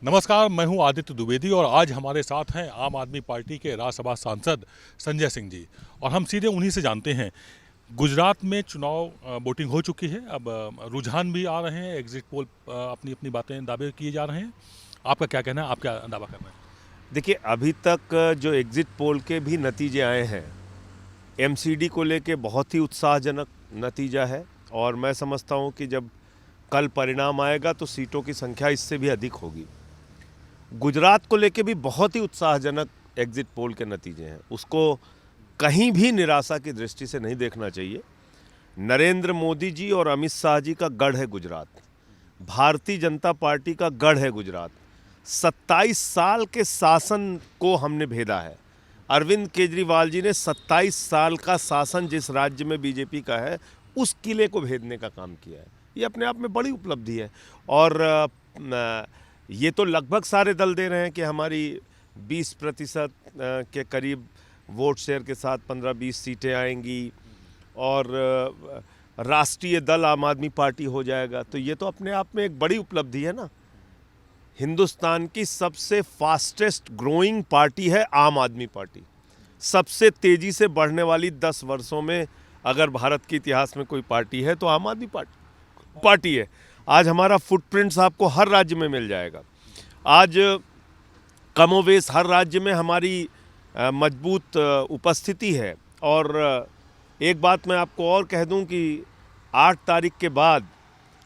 नमस्कार, मैं हूं आदित्य द्विवेदी और आज हमारे साथ हैं आम आदमी पार्टी के राज्यसभा सांसद संजय सिंह जी। और हम सीधे उन्हीं से जानते हैं। गुजरात में चुनाव वोटिंग हो चुकी है। अब रुझान भी आ रहे हैं, एग्जिट पोल अपनी अपनी बातें दावे किए जा रहे हैं। आपका क्या कहना है, आप क्या दावा कर रहे हैं? देखिए, अभी तक जो एग्ज़िट पोल के भी नतीजे आए हैं, एमसीडी को लेके बहुत ही उत्साहजनक नतीजा है। और मैं समझता हूं कि जब कल परिणाम आएगा तो सीटों की संख्या इससे भी अधिक होगी। गुजरात को लेके भी बहुत ही उत्साहजनक एग्ज़िट पोल के नतीजे हैं। उसको कहीं भी निराशा की दृष्टि से नहीं देखना चाहिए। नरेंद्र मोदी जी और अमित शाह जी का गढ़ है गुजरात। भारतीय जनता पार्टी का गढ़ है गुजरात। 27 साल के शासन को हमने भेदा है। अरविंद केजरीवाल जी ने 27 साल का शासन जिस राज्य में बीजेपी का है, उस किले को भेदने का काम किया है। ये अपने आप में बड़ी उपलब्धि है। और ये तो लगभग सारे दल दे रहे हैं कि हमारी 20% के करीब वोट शेयर के साथ 15-20 सीटें आएंगी और राष्ट्रीय दल आम आदमी पार्टी हो जाएगा। तो ये तो अपने आप में एक बड़ी उपलब्धि है ना। हिंदुस्तान की सबसे फास्टेस्ट ग्रोइंग पार्टी है आम आदमी पार्टी। सबसे तेजी से बढ़ने वाली 10 वर्षों में अगर भारत के इतिहास में कोई पार्टी है तो आम आदमी पार्टी है। आज हमारा फुटप्रिंट्स आपको हर राज्य में मिल जाएगा। आज कमोवेश हर राज्य में हमारी मजबूत उपस्थिति है। और एक बात मैं आपको और कह दूं कि 8 तारीख के बाद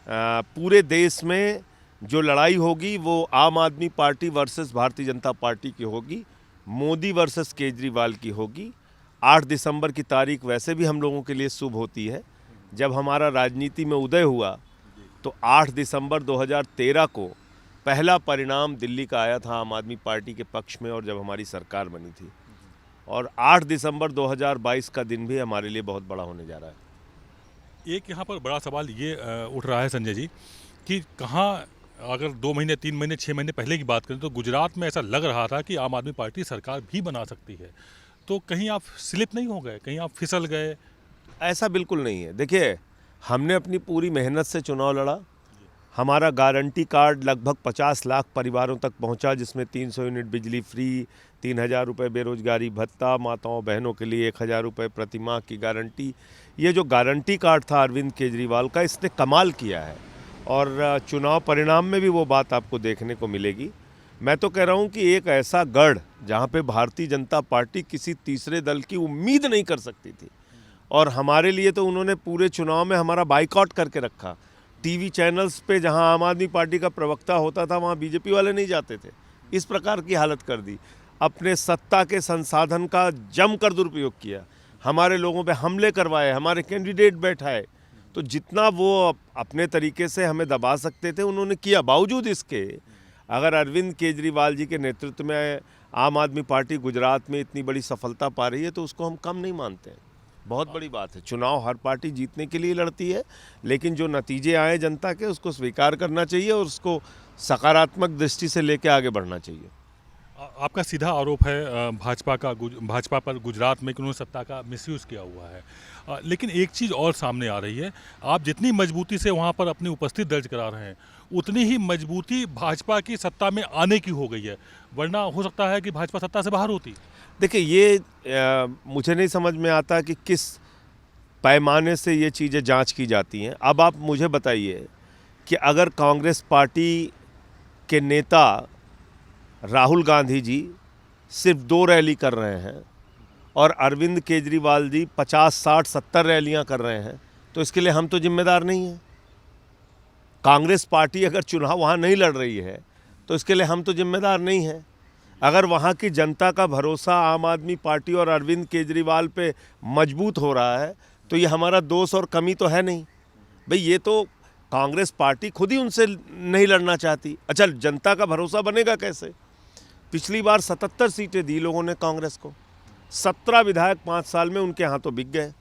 पूरे देश में जो लड़ाई होगी वो आम आदमी party versus Bharatiya Janata party की होगी, मोदी वर्सेस केजरीवाल की होगी। 8 दिसंबर की तारीख वैसे भी हम लोगों के लिए शुभ होती है। जब हमारा राजनीति में उदय हुआ तो 8 दिसंबर 2013 को पहला परिणाम दिल्ली का आया था आम आदमी पार्टी के पक्ष में, और जब हमारी सरकार बनी थी। और 8 दिसंबर 2022 का दिन भी हमारे लिए बहुत बड़ा होने जा रहा है। एक यहाँ पर बड़ा सवाल ये उठ रहा है संजय जी कि कहाँ, अगर 2 महीने 3 महीने 6 महीने पहले की बात करें तो गुजरात में ऐसा लग रहा था कि आम आदमी पार्टी सरकार भी बना सकती है। तो कहीं आप स्लिप नहीं हो गए, कहीं आप फिसल गए? ऐसा बिल्कुल नहीं है। देखिए, हमने अपनी पूरी मेहनत से चुनाव लड़ा। हमारा गारंटी कार्ड लगभग 50 लाख परिवारों तक पहुंचा, जिसमें 300 यूनिट बिजली फ्री, 3000 रुपये बेरोजगारी भत्ता, माताओं बहनों के लिए 1000 रुपये प्रति माह की गारंटी। ये जो गारंटी कार्ड था अरविंद केजरीवाल का, इसने कमाल किया है। और चुनाव परिणाम में भी वो बात आपको देखने को मिलेगी। मैं तो कह रहा हूँ कि एक ऐसा गढ़ जहाँ पे भारतीय जनता पार्टी किसी तीसरे दल की उम्मीद नहीं कर सकती थी, और हमारे लिए तो उन्होंने पूरे चुनाव में हमारा बाइकआउट करके रखा। टीवी चैनल्स पे जहां आम आदमी पार्टी का प्रवक्ता होता था वहां बीजेपी वाले नहीं जाते थे। इस प्रकार की हालत कर दी। अपने सत्ता के संसाधन का जमकर दुरुपयोग किया, हमारे लोगों पे हमले करवाए, हमारे कैंडिडेट बैठाए। तो जितना वो अपने तरीके से हमें दबा सकते थे उन्होंने किया। बावजूद इसके अगर अरविंद केजरीवाल जी के नेतृत्व में आम आदमी पार्टी गुजरात में इतनी बड़ी सफलता पा रही है तो उसको हम कम नहीं मानते हैं। बहुत बड़ी बात है। चुनाव हर पार्टी जीतने के लिए लड़ती है, लेकिन जो नतीजे आए जनता के उसको स्वीकार करना चाहिए और उसको सकारात्मक दृष्टि से लेकर आगे बढ़ना चाहिए। आपका सीधा आरोप है भाजपा पर गुजरात में कि उन्होंने सत्ता का मिसयूज़ किया हुआ है। लेकिन एक चीज़ और सामने आ रही है। आप जितनी मजबूती से वहाँ पर अपनी उपस्थिति दर्ज करा रहे हैं, उतनी ही मजबूती भाजपा की सत्ता में आने की हो गई है। वरना हो सकता है कि भाजपा सत्ता से बाहर होती। देखिए, ये मुझे नहीं समझ में आता कि किस पैमाने से ये चीज़ें जांच की जाती हैं। अब आप मुझे बताइए कि अगर कांग्रेस पार्टी के नेता राहुल गांधी जी सिर्फ 2 रैली कर रहे हैं और अरविंद केजरीवाल जी 50, 60, 70 रैलियां कर रहे हैं, तो इसके लिए हम तो जिम्मेदार नहीं हैं। कांग्रेस पार्टी अगर चुनाव वहाँ नहीं लड़ रही है तो इसके लिए हम तो जिम्मेदार नहीं हैं। अगर वहाँ की जनता का भरोसा आम आदमी पार्टी और अरविंद केजरीवाल पे मजबूत हो रहा है तो ये हमारा दोष और कमी तो है नहीं। भाई, ये तो कांग्रेस पार्टी खुद ही उनसे नहीं लड़ना चाहती। अच्छा, जनता का भरोसा बनेगा कैसे? पिछली बार 77 सीटें दी लोगों ने कांग्रेस को, 17 विधायक 5 साल में उनके हाथों बिक गए।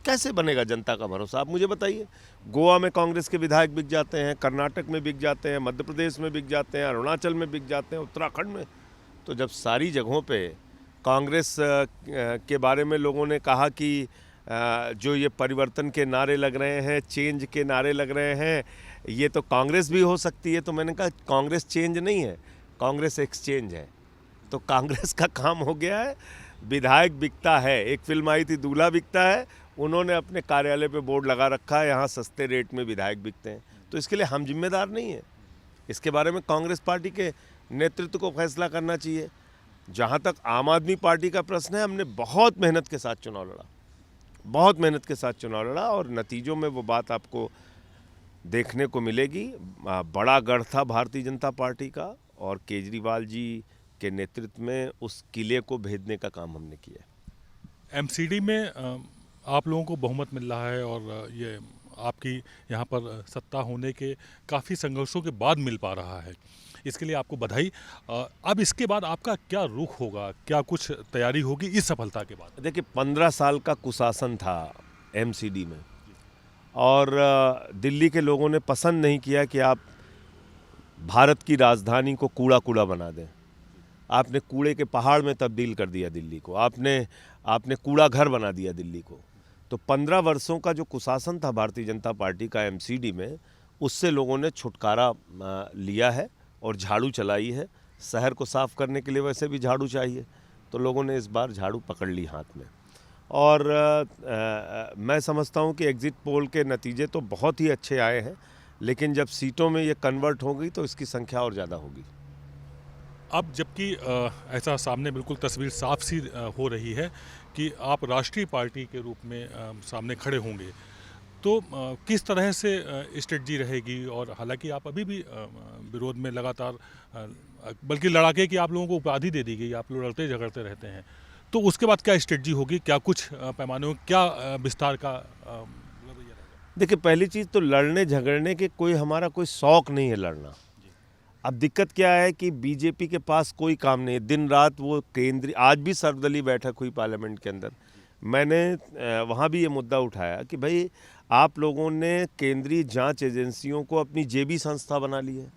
कैसे बनेगा जनता का भरोसा, आप मुझे बताइए। गोवा में कांग्रेस के विधायक बिक जाते हैं, कर्नाटक में बिक जाते हैं, मध्य प्रदेश में बिक जाते हैं, अरुणाचल में बिक जाते हैं, उत्तराखंड में। तो जब सारी जगहों पे कांग्रेस के बारे में लोगों ने कहा कि जो ये परिवर्तन के नारे लग रहे हैं, चेंज के नारे लग रहे हैं, ये तो कांग्रेस भी हो सकती है। तो मैंने कहा कांग्रेस चेंज नहीं है, कांग्रेस एक्सचेंज है। तो कांग्रेस का काम हो गया है, विधायक बिकता है। एक फिल्म आई थी दूल्हा बिकता है, उन्होंने अपने कार्यालय पे बोर्ड लगा रखा है यहाँ सस्ते रेट में विधायक बिकते हैं। तो इसके लिए हम जिम्मेदार नहीं है, इसके बारे में कांग्रेस पार्टी के नेतृत्व को फैसला करना चाहिए। जहाँ तक आम आदमी पार्टी का प्रश्न है, हमने बहुत मेहनत के साथ चुनाव लड़ा, बहुत मेहनत के साथ चुनाव लड़ा और नतीजों में वो बात आपको देखने को मिलेगी। बड़ा गढ़ था भारतीय जनता पार्टी का और केजरीवाल जी के नेतृत्व में उस किले को भेदने का काम हमने किया। एमसीडी में आप लोगों को बहुमत मिल रहा है और ये आपकी यहाँ पर सत्ता होने के काफ़ी संघर्षों के बाद मिल पा रहा है, इसके लिए आपको बधाई। अब इसके बाद आपका क्या रुख होगा, क्या कुछ तैयारी होगी इस सफलता के बाद? देखिए 15 साल का कुशासन था एमसीडी में और दिल्ली के लोगों ने पसंद नहीं किया कि आप भारत की राजधानी को कूड़ा कूड़ा बना दें। आपने कूड़े के पहाड़ में तब्दील कर दिया दिल्ली को, आपने कूड़ा घर बना दिया दिल्ली को। तो 15 वर्षों का जो कुशासन था भारतीय जनता पार्टी का एमसीडी में, उससे लोगों ने छुटकारा लिया है और झाड़ू चलाई है। शहर को साफ करने के लिए वैसे भी झाड़ू चाहिए, तो लोगों ने इस बार झाड़ू पकड़ ली हाथ में। और मैं समझता हूँ कि एग्ज़िट पोल के नतीजे तो बहुत ही अच्छे आए हैं, लेकिन जब सीटों में ये कन्वर्ट होगी तो इसकी संख्या और ज़्यादा होगी। अब जबकि ऐसा सामने बिल्कुल तस्वीर साफ सी हो रही है कि आप राष्ट्रीय पार्टी के रूप में सामने खड़े होंगे, तो किस तरह से स्ट्रेटजी रहेगी? और हालांकि आप अभी भी विरोध में लगातार, बल्कि लड़ाके की आप लोगों को उपाधि दे दी गई, आप लोग लड़ते झगड़ते रहते हैं, तो उसके बाद क्या स्ट्रेटजी होगी? क्या कुछ पैमाने में क्या विस्तार का रवैया रहेगा? देखिए पहली चीज़ तो लड़ने झगड़ने के कोई हमारा कोई शौक़ नहीं है लड़ना। अब दिक्कत क्या है कि बीजेपी के पास कोई काम नहीं है, दिन रात वो केंद्रीय, आज भी सर्वदलीय बैठक हुई पार्लियामेंट के अंदर, मैंने वहाँ भी ये मुद्दा उठाया कि भाई आप लोगों ने केंद्रीय जांच एजेंसियों को अपनी जेबी संस्था बना ली है।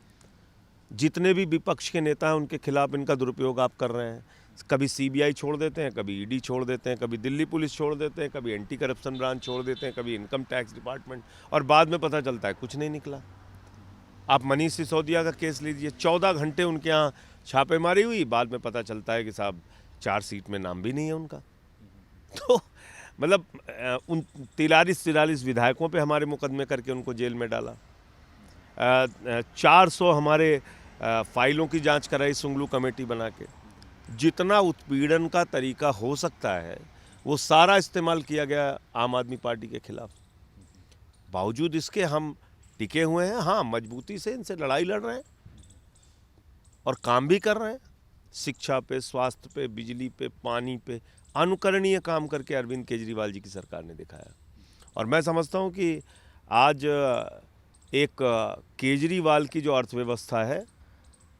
जितने भी विपक्ष के नेता हैं उनके खिलाफ इनका दुरुपयोग आप कर रहे हैं। कभी सीबीआई छोड़ देते हैं, कभी ईडी छोड़ देते हैं, कभी दिल्ली पुलिस छोड़ देते हैं, कभी एंटी करप्शन ब्रांच छोड़ देते हैं, कभी इनकम टैक्स डिपार्टमेंट, और बाद में पता चलता है कुछ नहीं निकला। आप मनीष सिसोदिया का केस लीजिए, 14 घंटे उनके यहाँ छापेमारी हुई, बाद में पता चलता है कि साहब 4 सीट में नाम भी नहीं है उनका। तो मतलब उन 43 विधायकों पे हमारे मुकदमे करके उनको जेल में डाला। 400 हमारे फाइलों की जांच कराई सुंगलू कमेटी बना के। जितना उत्पीड़न का तरीका हो सकता है वो सारा इस्तेमाल किया गया आम आदमी पार्टी के खिलाफ। बावजूद इसके हम टिके हुए हैं। हाँ, मजबूती से इनसे लड़ाई लड़ रहे हैं और काम भी कर रहे हैं। शिक्षा पे, स्वास्थ्य पे, बिजली पे, पानी पे अनुकरणीय काम करके अरविंद केजरीवाल जी की सरकार ने दिखाया। और मैं समझता हूँ कि आज एक केजरीवाल की जो अर्थव्यवस्था है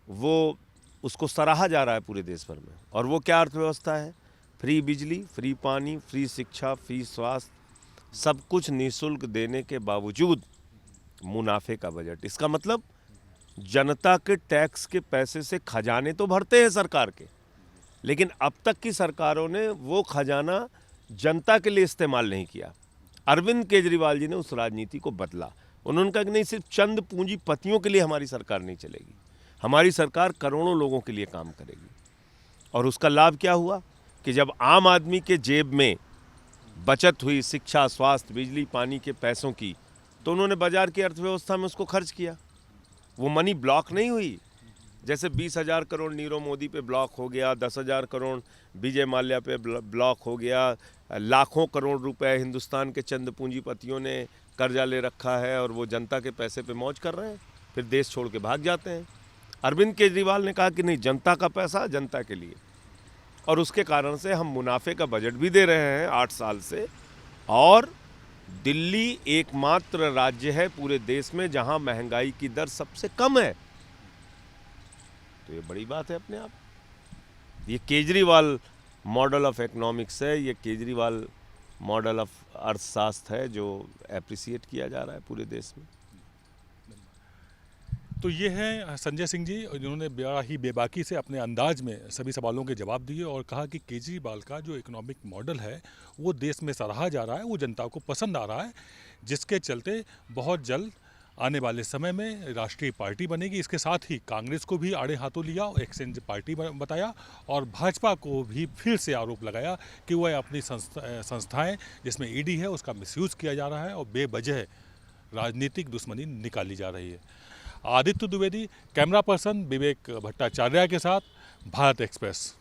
वो उसको सराहा जा रहा है पूरे देश भर में। और वो क्या अर्थव्यवस्था है? फ्री बिजली, फ्री पानी, फ्री शिक्षा, फ्री स्वास्थ्य, सब कुछ निःशुल्क देने के बावजूद मुनाफे का बजट। इसका मतलब जनता के टैक्स के पैसे से खजाने तो भरते हैं सरकार के, लेकिन अब तक की सरकारों ने वो खजाना जनता के लिए इस्तेमाल नहीं किया। अरविंद केजरीवाल जी ने उस राजनीति को बदला। उन्होंने कहा कि नहीं, सिर्फ चंद पूंजीपतियों के लिए हमारी सरकार नहीं चलेगी, हमारी सरकार करोड़ों लोगों के लिए काम करेगी। और उसका लाभ क्या हुआ कि जब आम आदमी के जेब में बचत हुई शिक्षा, स्वास्थ्य, बिजली, पानी के पैसों की, तो उन्होंने बाजार की अर्थव्यवस्था में उसको खर्च किया। वो मनी ब्लॉक नहीं हुई। जैसे 20,000 करोड़ नीरव मोदी पे ब्लॉक हो गया, 10,000 करोड़ विजय माल्या पे ब्लॉक हो गया, लाखों करोड़ रुपए हिंदुस्तान के चंद पूंजीपतियों ने कर्जा ले रखा है और वो जनता के पैसे पे मौज कर रहे हैं, फिर देश छोड़ के भाग जाते हैं। अरविंद केजरीवाल ने कहा कि नहीं, जनता का पैसा जनता के लिए, और उसके कारण से हम मुनाफे का बजट भी दे रहे हैं 8 साल से। और दिल्ली एकमात्र राज्य है पूरे देश में जहां महंगाई की दर सबसे कम है। तो ये बड़ी बात है अपने आप। ये केजरीवाल मॉडल ऑफ इकोनॉमिक्स है, ये केजरीवाल मॉडल ऑफ अर्थशास्त्र है जो एप्रिसिएट किया जा रहा है पूरे देश में। तो ये हैं संजय सिंह जी, जिन्होंने बड़ा ही बेबाकी से अपने अंदाज में सभी सवालों के जवाब दिए और कहा कि केजरीवाल का जो इकोनॉमिक मॉडल है वो देश में सराहा जा रहा है, वो जनता को पसंद आ रहा है, जिसके चलते बहुत जल्द आने वाले समय में राष्ट्रीय पार्टी बनेगी। इसके साथ ही कांग्रेस को भी आड़े हाथों लिया, एक्सचेंज पार्टी बताया और भाजपा को भी फिर से आरोप लगाया कि वह अपनी संस्थाएं जिसमें ईडी है उसका मिसयूज़ किया जा रहा है और बेवजह राजनीतिक दुश्मनी निकाली जा रही है। आदित्य द्विवेदी, कैमरा पर्सन विवेक भट्टाचार्य के साथ, भारत एक्सप्रेस।